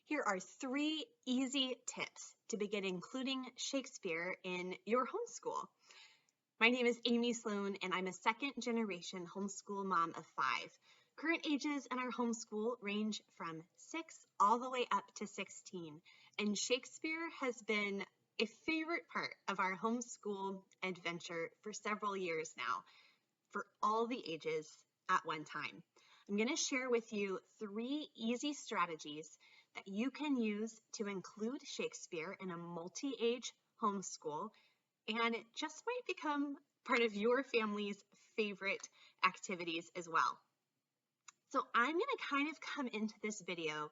Here are 3 easy tips to begin including Shakespeare in your homeschool. My name is Amy Sloan, and I'm a second-generation homeschool mom of 5. Current ages in our homeschool range from 6 all the way up to 16, and Shakespeare has been a favorite part of our homeschool adventure for several years now, for all the ages at one time. I'm going to share with you 3 easy strategies that you can use to include Shakespeare in a multi-age homeschool, and it just might become part of your family's favorite activities as well. So I'm going to kind of come into this video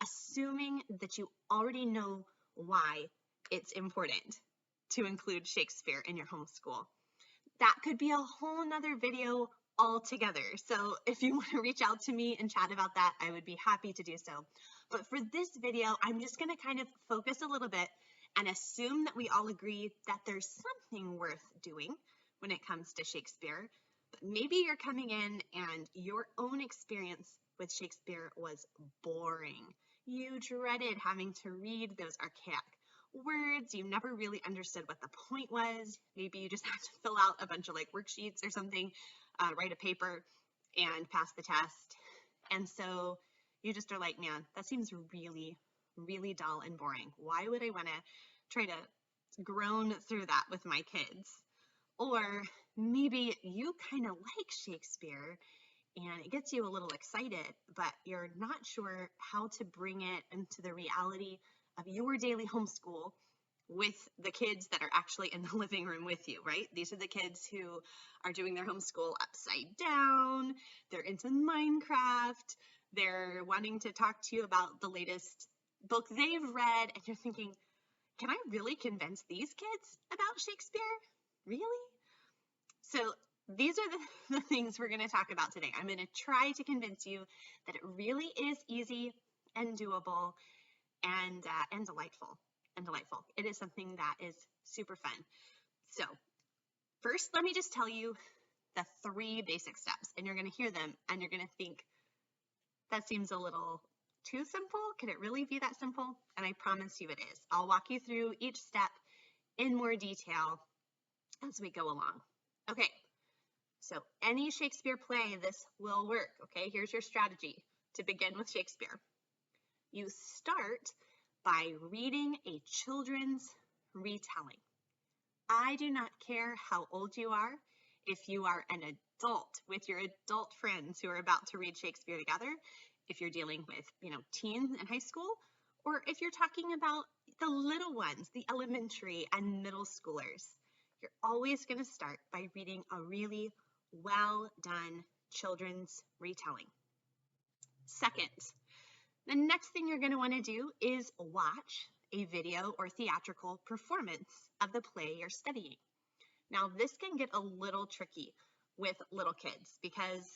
assuming that you already know why it's important to include Shakespeare in your homeschool. That could be a whole nother video altogether. So if you want to reach out to me and chat about that, I would be happy to do so. But for this video, I'm just going to kind of focus a little bit and assume that we all agree that there's something worth doing when it comes to Shakespeare. But maybe you're coming in and your own experience with Shakespeare was boring. You dreaded having to read those archaic words. You never really understood what the point was. Maybe you just had to fill out a bunch of worksheets or something, write a paper and pass the test. And so you just are like, man, that seems really, really dull and boring. Why would I want to try to groan through that with my kids? Or maybe you kind of like Shakespeare and it gets you a little excited, but you're not sure how to bring it into the reality of your daily homeschool with the kids that are actually in the living room with you, right? These are the kids who are doing their homeschool upside down. They're into Minecraft. They're wanting to talk to you about the latest book they've read, and you're thinking, can I really convince these kids about Shakespeare? Really? So these are the things we're going to talk about today. I'm going to try to convince you that it really is easy and doable and delightful. It is something that is super fun. So first, let me just tell you the 3 basic steps, and you're going to hear them and you're going to think, that seems a little too simple. Can it really be that simple? And I promise you it is. I'll walk you through each step in more detail as we go along. Okay, so any Shakespeare play, this will work. Okay, here's your strategy to begin with Shakespeare. You start by reading a children's retelling. I do not care how old you are. If you are an adult with your adult friends who are about to read Shakespeare together, if you're dealing with, teens in high school, or if you're talking about the little ones, the elementary and middle schoolers, you're always going to start by reading a really well done children's retelling. Second, the next thing you're going to want to do is watch a video or theatrical performance of the play you're studying. Now, this can get a little tricky with little kids because,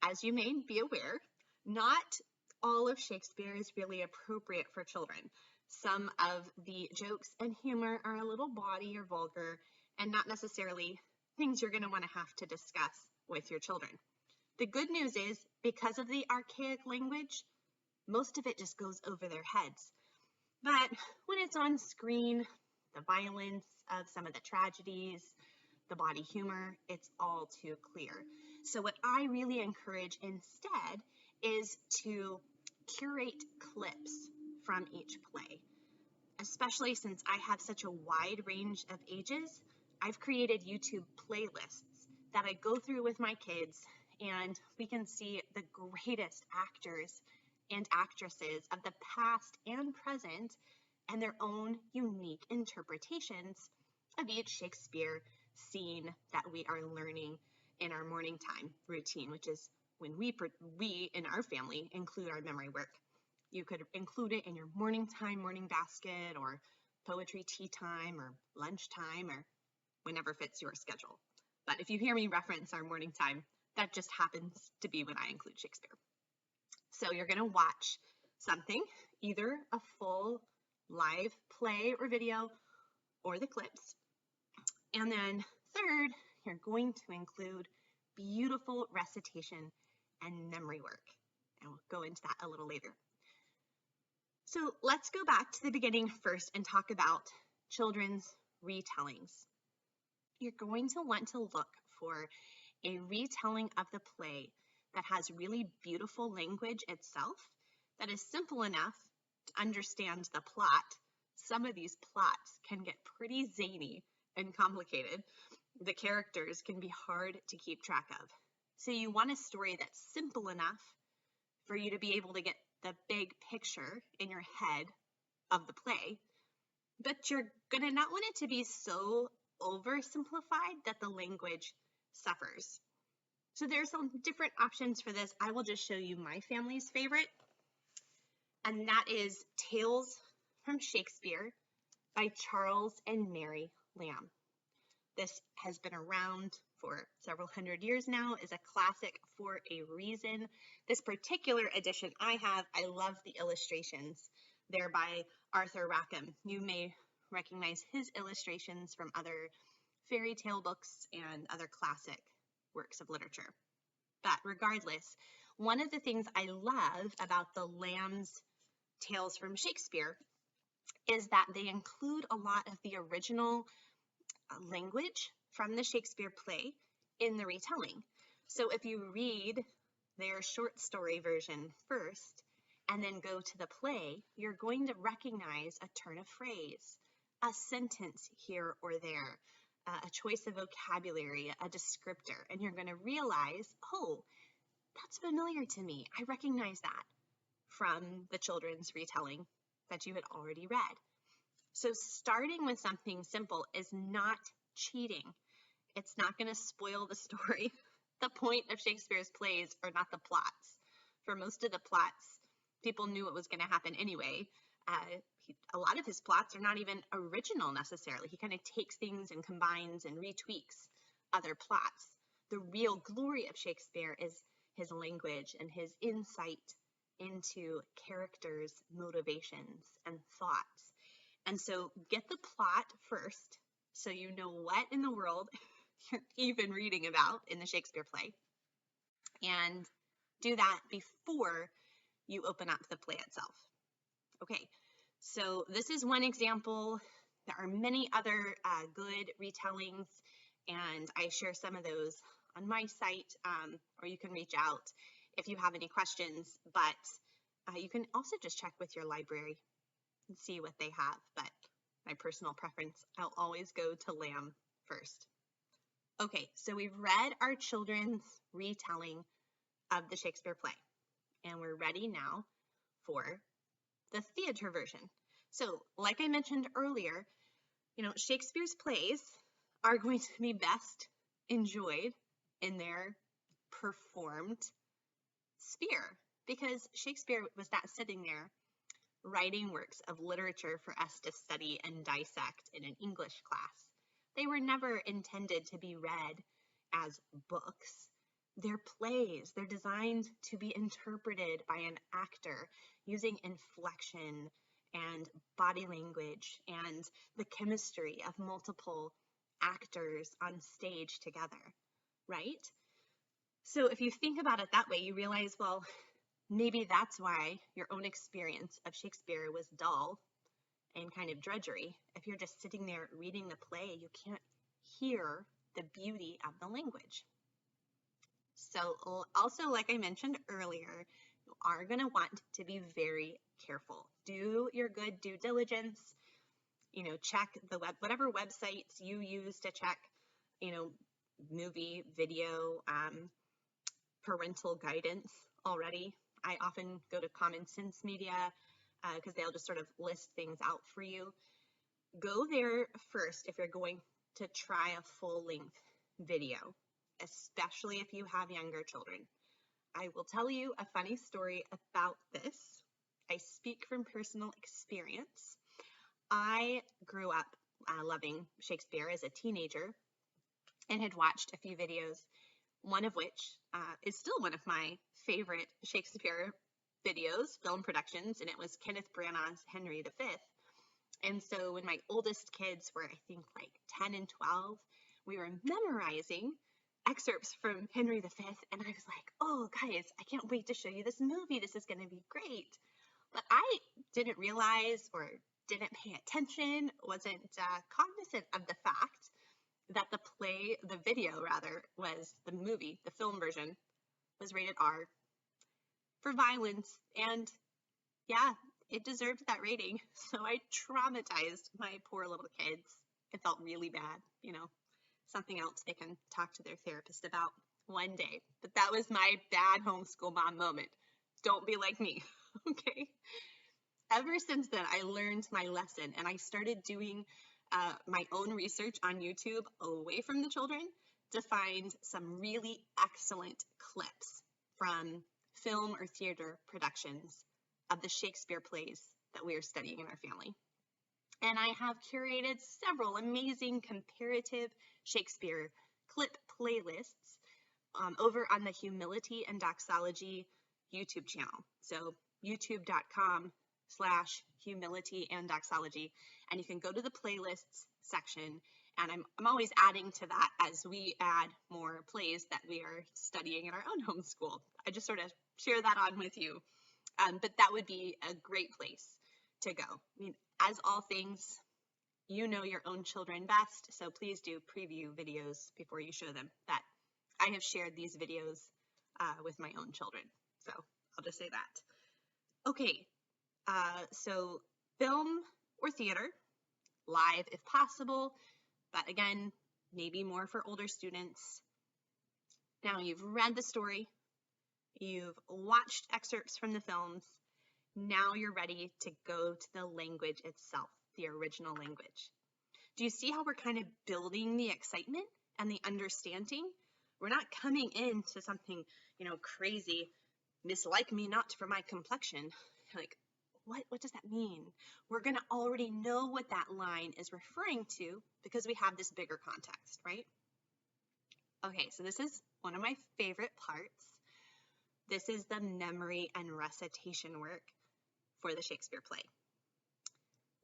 as you may be aware, not all of Shakespeare is really appropriate for children. Some of the jokes and humor are a little bawdy or vulgar and not necessarily things you're going to want to have to discuss with your children. The good news is, because of the archaic language, most of it just goes over their heads. But when it's on screen, the violence of some of the tragedies, the bawdy humor, it's all too clear. So what I really encourage instead is to curate clips from each play. Especially since I have such a wide range of ages, I've created YouTube playlists that I go through with my kids, and we can see the greatest actors and actresses of the past and present and their own unique interpretations of each Shakespeare scene that we are learning in our morning time routine, which is when we in our family include our memory work. You could include it in your morning time, morning basket, or poetry tea time, or lunchtime, or whenever fits your schedule. But if you hear me reference our morning time, that just happens to be when I include Shakespeare. So you're going to watch something, either a full live play or video or the clips. And then third, you're going to include beautiful recitation and memory work. And we'll go into that a little later. So let's go back to the beginning first and talk about children's retellings. You're going to want to look for a retelling of the play that has really beautiful language itself, that is simple enough to understand the plot. Some of these plots can get pretty zany and complicated. The characters can be hard to keep track of. So you want a story that's simple enough for you to be able to get the big picture in your head of the play, but you're going to not want it to be so oversimplified that the language suffers. So there's some different options for this. I will just show you my family's favorite, and that is Tales from Shakespeare by Charles and Mary Lamb. This has been around for several hundred years now, is a classic for a reason. This particular edition I have, I love the illustrations. They're by Arthur Rackham. You may recognize his illustrations from other fairy tale books and other classic works of literature. But regardless, one of the things I love about the Lamb's Tales from Shakespeare is that they include a lot of the original language from the Shakespeare play in the retelling. So if you read their short story version first and then go to the play, you're going to recognize a turn of phrase, a sentence here or there, a choice of vocabulary, a descriptor, and you're going to realize, oh, that's familiar to me. I recognize that from the children's retelling that you had already read. So starting with something simple is not cheating. It's not going to spoil the story. The point of Shakespeare's plays are not the plots. For most of the plots, people knew what was going to happen anyway. A lot of his plots are not even original necessarily. He kind of takes things and combines and retweaks other plots. The real glory of Shakespeare is his language and his insight into characters' motivations and thoughts. And so get the plot first so you know what in the world you're even reading about in the Shakespeare play. And do that before you open up the play itself. Okay, so this is one example. There are many other good retellings, and I share some of those on my site, or you can reach out if you have any questions. But you can also just check with your library and see what they have, but my personal preference, I'll always go to Lamb first. Okay, so we've read our children's retelling of the Shakespeare play, and we're ready now for the theater version. So, like I mentioned earlier, Shakespeare's plays are going to be best enjoyed in their performed sphere, because Shakespeare was not sitting there writing works of literature for us to study and dissect in an English class. They were never intended to be read as books. They're plays. They're designed to be interpreted by an actor using inflection and body language and the chemistry of multiple actors on stage together, right? So if you think about it that way, you realize, well, maybe that's why your own experience of Shakespeare was dull and kind of drudgery. If you're just sitting there reading the play, you can't hear the beauty of the language. So also, like I mentioned earlier, you are going to want to be very careful. Do your good due diligence. Check whatever websites you use to check, movie, video, parental guidance already. I often go to Common Sense Media because they'll just sort of list things out for you. Go there first if you're going to try a full-length video, especially if you have younger children. I will tell you a funny story about this. I speak from personal experience. I grew up loving Shakespeare as a teenager and had watched a few videos, one of which is still one of my favorite Shakespeare videos, film productions, and it was Kenneth Branagh's Henry V. And so when my oldest kids were, I think, like 10 and 12, we were memorizing excerpts from Henry V, and I was like, oh, guys, I can't wait to show you this movie. This is going to be great. But I didn't realize or didn't pay attention, wasn't cognizant of the fact that the video rather, was the movie, the film version, was rated R for violence. And yeah, it deserved that rating. So I traumatized my poor little kids. It felt really bad, something else they can talk to their therapist about one day. But that was my bad homeschool mom moment. Don't be like me, okay? Ever since then, I learned my lesson and I started doing my own research on YouTube away from the children to find some really excellent clips from film or theater productions of the Shakespeare plays that we are studying in our family. And I have curated several amazing comparative Shakespeare clip playlists over on the Humility and Doxology YouTube channel. So youtube.com/humility and doxology. And you can go to the playlists section. And I'm always adding to that as we add more plays that we are studying in our own homeschool. I just sort of share that on with you. But that would be a great place to go. I mean, as all things, you know your own children best, so please do preview videos before you show them. That I have shared these videos with my own children, so I'll just say that. Okay, so film or theater, live if possible, but again, maybe more for older students. Now you've read the story, you've watched excerpts from the films, now you're ready to go to the language itself, the original language. Do you see how we're kind of building the excitement and the understanding? We're not coming into something, crazy, mislike me not for my complexion. Like, what does that mean? We're going to already know what that line is referring to because we have this bigger context, right? Okay, so this is one of my favorite parts. This is the memory and recitation work for the Shakespeare play.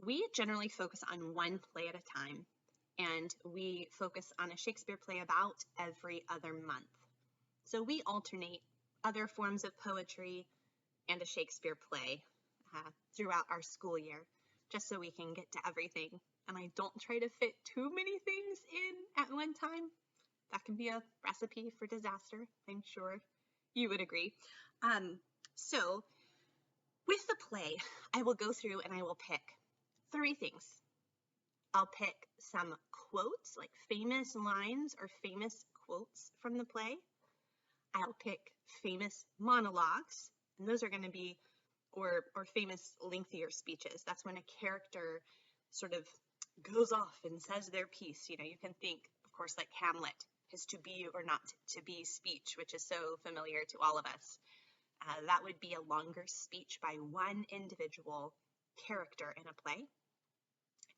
We generally focus on one play at a time, and we focus on a Shakespeare play about every other month. So we alternate other forms of poetry and a Shakespeare play throughout our school year, just so we can get to everything. And I don't try to fit too many things in at one time. That can be a recipe for disaster, I'm sure you would agree. So with the play, I will go through and I will pick 3 things. I'll pick some quotes, like famous lines or famous quotes from the play. I'll pick famous monologues, and those are going to be, or famous lengthier speeches. That's when a character sort of goes off and says their piece. You can think, of course, like Hamlet, his to be or not to be speech, which is so familiar to all of us. That would be a longer speech by one individual character in a play.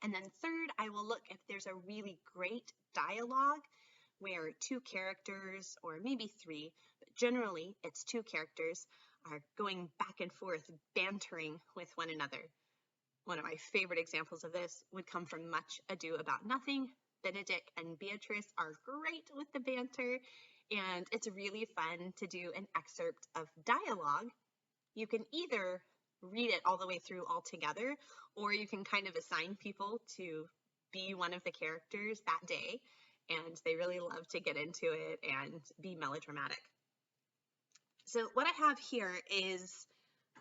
And then third, I will look if there's a really great dialogue where 2 characters, or maybe 3, but generally it's 2 characters, are going back and forth, bantering with one another. One of my favorite examples of this would come from Much Ado About Nothing. Benedict and Beatrice are great with the banter, and it's really fun to do an excerpt of dialogue. You can either read it all the way through all together, or you can kind of assign people to be one of the characters that day, and they really love to get into it and be melodramatic. So what I have here is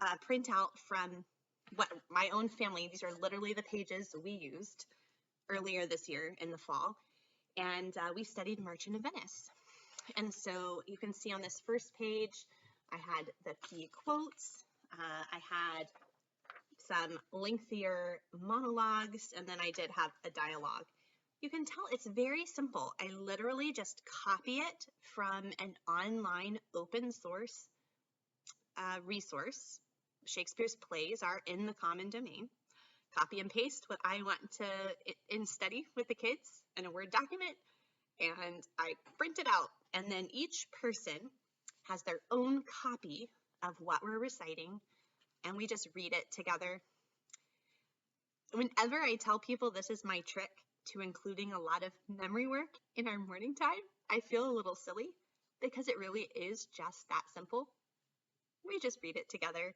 a printout from what my own family, these are literally the pages we used earlier this year in the fall, and we studied Merchant of Venice. And so you can see on this first page, I had the key quotes, I had some lengthier monologues, and then I did have a dialogue. You can tell it's very simple. I literally just copy it from an online open source resource. Shakespeare's plays are in the common domain. Copy and paste what I want to study with the kids in a Word document, and I print it out. And then each person has their own copy of what we're reciting, and we just read it together. Whenever I tell people this is my trick to including a lot of memory work in our morning time, I feel a little silly because it really is just that simple. We just read it together.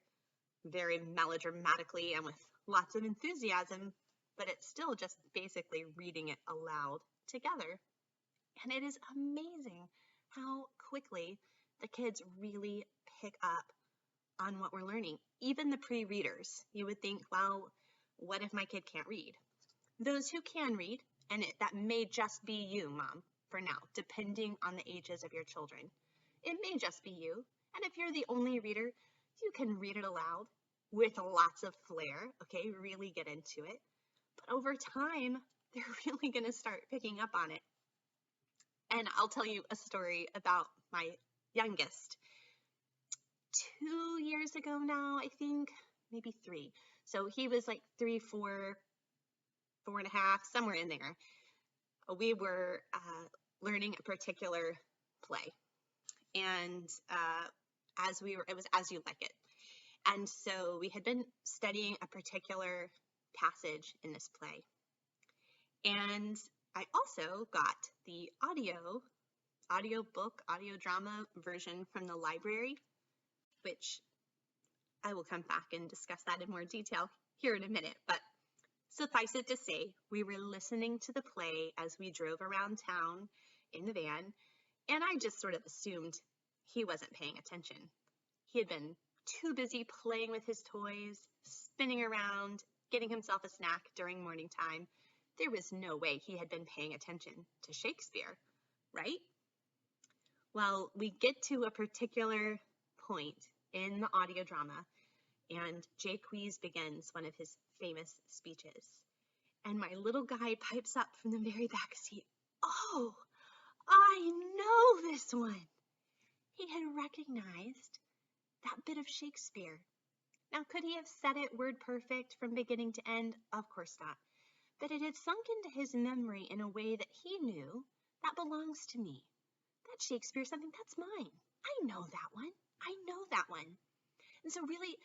very melodramatically and with lots of enthusiasm, but it's still just basically reading it aloud together. And it is amazing how quickly the kids really pick up on what we're learning. Even the pre-readers, you would think, well, what if my kid can't read? Those who can read, and that may just be you, Mom, for now, depending on the ages of your children. It may just be you, and if you're the only reader, you can read it aloud with lots of flair, okay, really get into it. But over time, they're really going to start picking up on it. And I'll tell you a story about my youngest. 2 years ago now, I think, maybe 3. So he was like 3, 4, 4.5, somewhere in there. We were learning a particular play. And it was As You Like It. And so we had been studying a particular passage in this play. And I also got the audio book, audio drama version from the library, which I will come back and discuss that in more detail here in a minute. But suffice it to say, we were listening to the play as we drove around town in the van, and I just sort of assumed he wasn't paying attention. He had been too busy playing with his toys, spinning around, getting himself a snack during morning time. There was no way he had been paying attention to Shakespeare, right? Well, we get to a particular point in the audio drama, and Jaques begins one of his famous speeches. And my little guy pipes up from the very back seat, "Oh, I know this one." He had recognized that bit of Shakespeare. Now, could he have said it word perfect from beginning to end? Of course not. But it had sunk into his memory in a way that he knew that belongs to me. That's Shakespeare, something that's mine. I know that one. I know that one. And so really,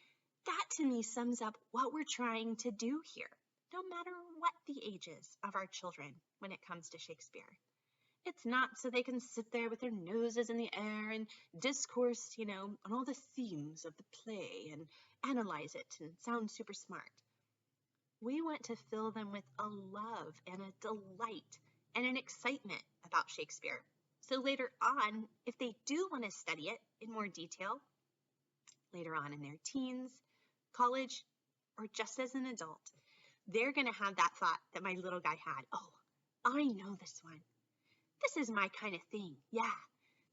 that to me sums up what we're trying to do here, no matter what the ages of our children when it comes to Shakespeare. It's not so they can sit there with their noses in the air and discourse, on all the themes of the play and analyze it and sound super smart. We want to fill them with a love and a delight and an excitement about Shakespeare. So later on, if they do want to study it in more detail, later on in their teens, college, or just as an adult, they're going to have that thought that my little guy had. "Oh, I know this one. This is my kind of thing. Yeah,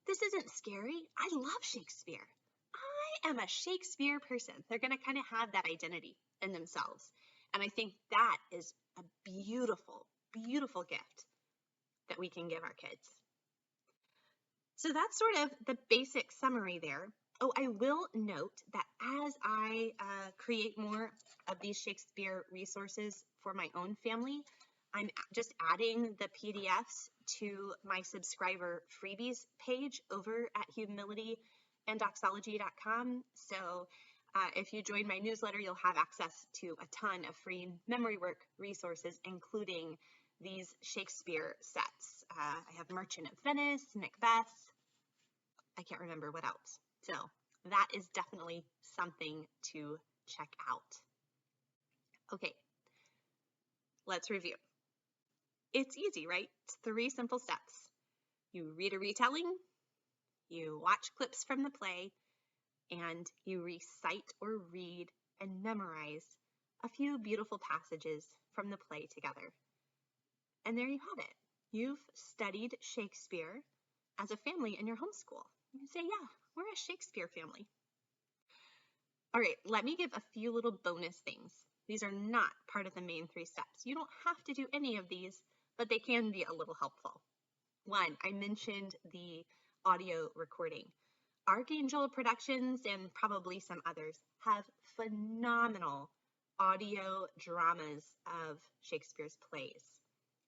this isn't scary. I love Shakespeare. I am a Shakespeare person." They're going to kind of have that identity in themselves. And I think that is a beautiful, beautiful gift that we can give our kids. So that's sort of the basic summary there. Oh, I will note that as I create more of these Shakespeare resources for my own family, I'm just adding the PDFs to my subscriber freebies page over at humilityanddoxology.com. So if you join my newsletter, you'll have access to a ton of free memory work resources, including these Shakespeare sets. I have Merchant of Venice, Macbeth. I can't remember what else. So that is definitely something to check out. Okay, let's review. It's easy, right? It's 3 simple steps. You read a retelling, you watch clips from the play, and you recite or read and memorize a few beautiful passages from the play together. And there you have it. You've studied Shakespeare as a family in your homeschool. You can say, yeah, we're a Shakespeare family. All right, let me give a few little bonus things. These are not part of the main 3 steps. You don't have to do any of these, but they can be a little helpful. 1, I mentioned the audio recording. Archangel Productions and probably some others have phenomenal audio dramas of Shakespeare's plays.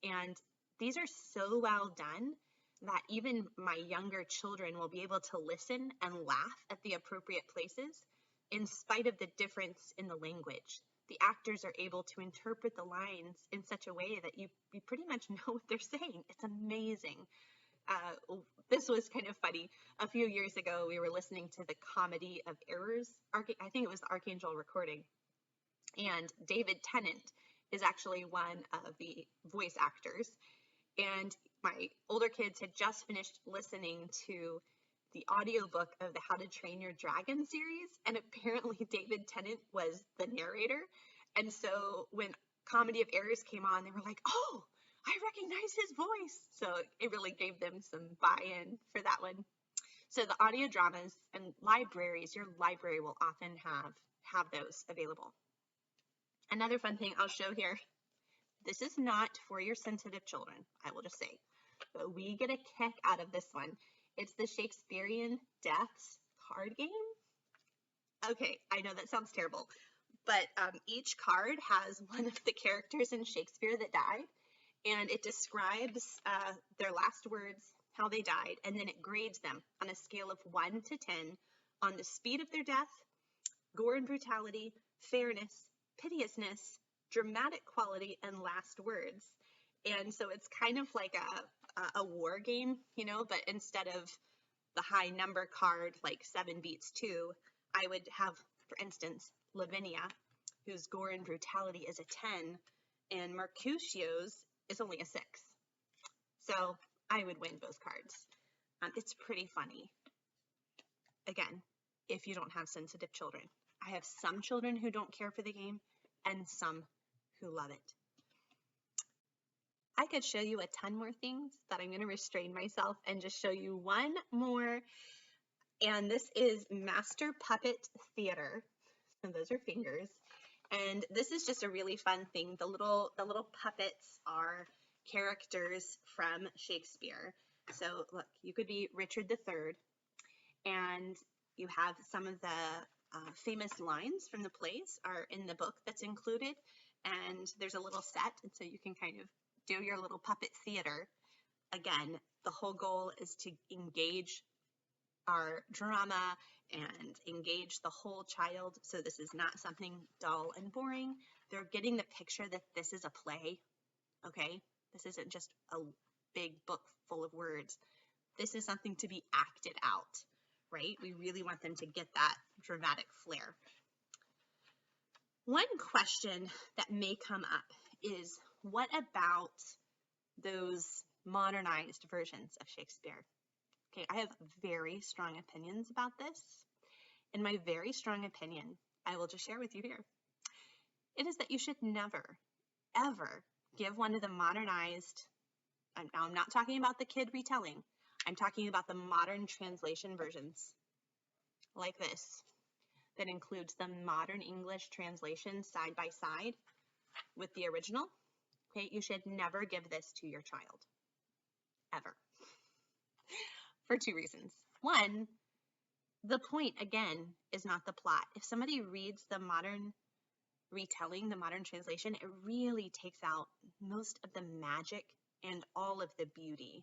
And these are so well done that even my younger children will be able to listen and laugh at the appropriate places in spite of the difference in the language. The actors are able to interpret the lines in such a way that you pretty much know what they're saying. It's amazing. This was kind of funny. A few years ago, we were listening to the Comedy of Errors. I think it was the Archangel recording. And David Tennant is actually one of the voice actors. And my older kids had just finished listening to the audiobook of the How to Train Your Dragon series. And apparently David Tennant was the narrator. And so when Comedy of Errors came on, they were like, oh, I recognize his voice. So it really gave them some buy-in for that one. So the audio dramas and libraries, your library will often have those available. Another fun thing I'll show here, this is not for your sensitive children, I will just say, but we get a kick out of this one. It's the Shakespearean Deaths card game. Okay, I know that sounds terrible, but each card has one of the characters in Shakespeare that died, and it describes their last words, how they died, and then it grades them on a scale of 1 to 10 on the speed of their death, gore and brutality, fairness, piteousness, dramatic quality, and last words. And so it's kind of like a war game, you know, but instead of the high number card, like 7 beats 2, I would have, for instance, Lavinia, whose gore and brutality is a 10, and Mercutio's is only a 6. So I would win those cards. It's pretty funny. Again, if you don't have sensitive children. I have some children who don't care for the game and some who love it. I could show you a ton more things, but I'm going to restrain myself and just show you one more. And this is Master Puppet Theater. So those are fingers. And this is just a really fun thing. The little puppets are characters from Shakespeare. So look, you could be Richard III, and you have some of the famous lines from the plays are in the book that's included, and there's a little set, and so you can kind of do your little puppet theater. Again, the whole goal is to engage our drama and engage the whole child, so this is not something dull and boring. They're getting the picture that this is a play, okay? This isn't just a big book full of words. This is something to be acted out, right? We really want them to get that dramatic flair. One question that may come up is, what about those modernized versions of Shakespeare? Okay, I have very strong opinions about this. And my very strong opinion, I will just share with you here. It is that you should never, ever give one of the modernized, now I'm not talking about the kid retelling, I'm talking about the modern translation versions like this, that includes the modern English translation side by side with the original. Okay, you should never give this to your child, ever, for 2 reasons. One, the point, again, is not the plot. If somebody reads the modern retelling, the modern translation, it really takes out most of the magic and all of the beauty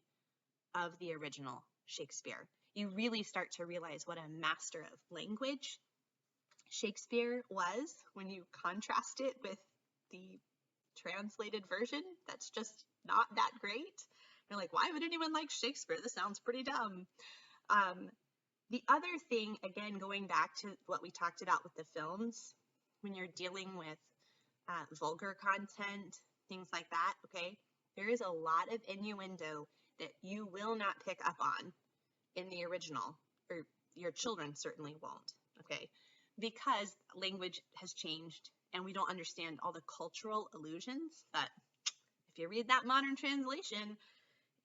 of the original Shakespeare. You really start to realize what a master of language Shakespeare was when you contrast it with the translated version. That's just not that great. You're like, why would anyone like Shakespeare? This sounds pretty dumb. The other thing, again, going back to what we talked about with the films, when you're dealing with vulgar content, things like that, okay, there is a lot of innuendo that you will not pick up on in the original, or your children certainly won't, okay, because language has changed and we don't understand all the cultural allusions. But if you read that modern translation,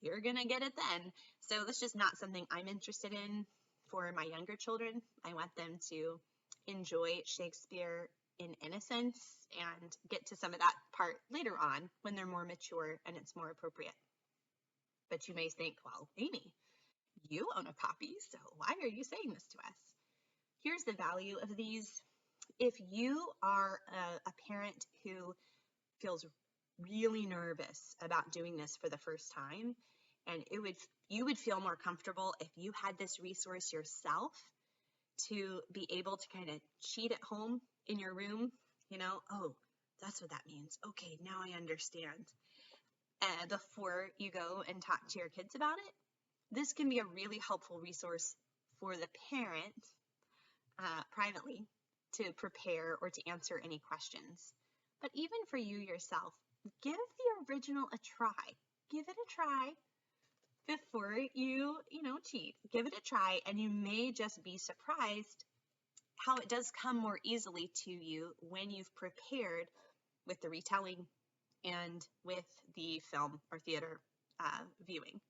you're gonna get it then. So that's just not something I'm interested in for my younger children. I want them to enjoy Shakespeare in innocence and get to some of that part later on when they're more mature and it's more appropriate. But you may think, well, Amy, you own a copy, so why are you saying this to us? Here's the value of these. If you are a parent who feels really nervous about doing this for the first time, and you would feel more comfortable if you had this resource yourself to be able to kind of cheat at home in your room, you know, oh, that's what that means. Okay, now I understand. Before you go and talk to your kids about it, This can be a really helpful resource for the parent privately to prepare or to answer any questions. But even for you yourself, give the original a try. Give it a try before you cheat. Give it a try, and you may just be surprised how it does come more easily to you when you've prepared with the retelling and with the film or theater viewing.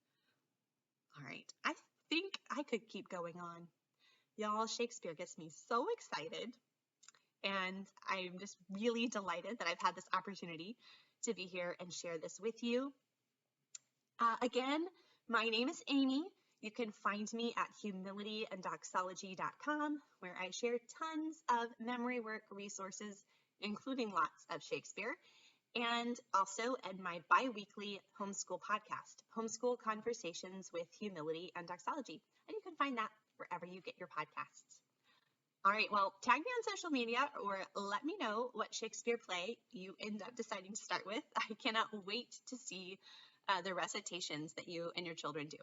All right, I think I could keep going on. Y'all, Shakespeare gets me so excited, and I'm just really delighted that I've had this opportunity to be here and share this with you. Again, my name is Amy. You can find me at humilityanddoxology.com, where I share tons of memory work resources, including lots of Shakespeare, and also in my bi-weekly homeschool podcast, Homeschool Conversations with Humility and Doxology. And you can find that wherever you get your podcasts. All right, well, tag me on social media or let me know what Shakespeare play you end up deciding to start with. I cannot wait to see the recitations that you and your children do.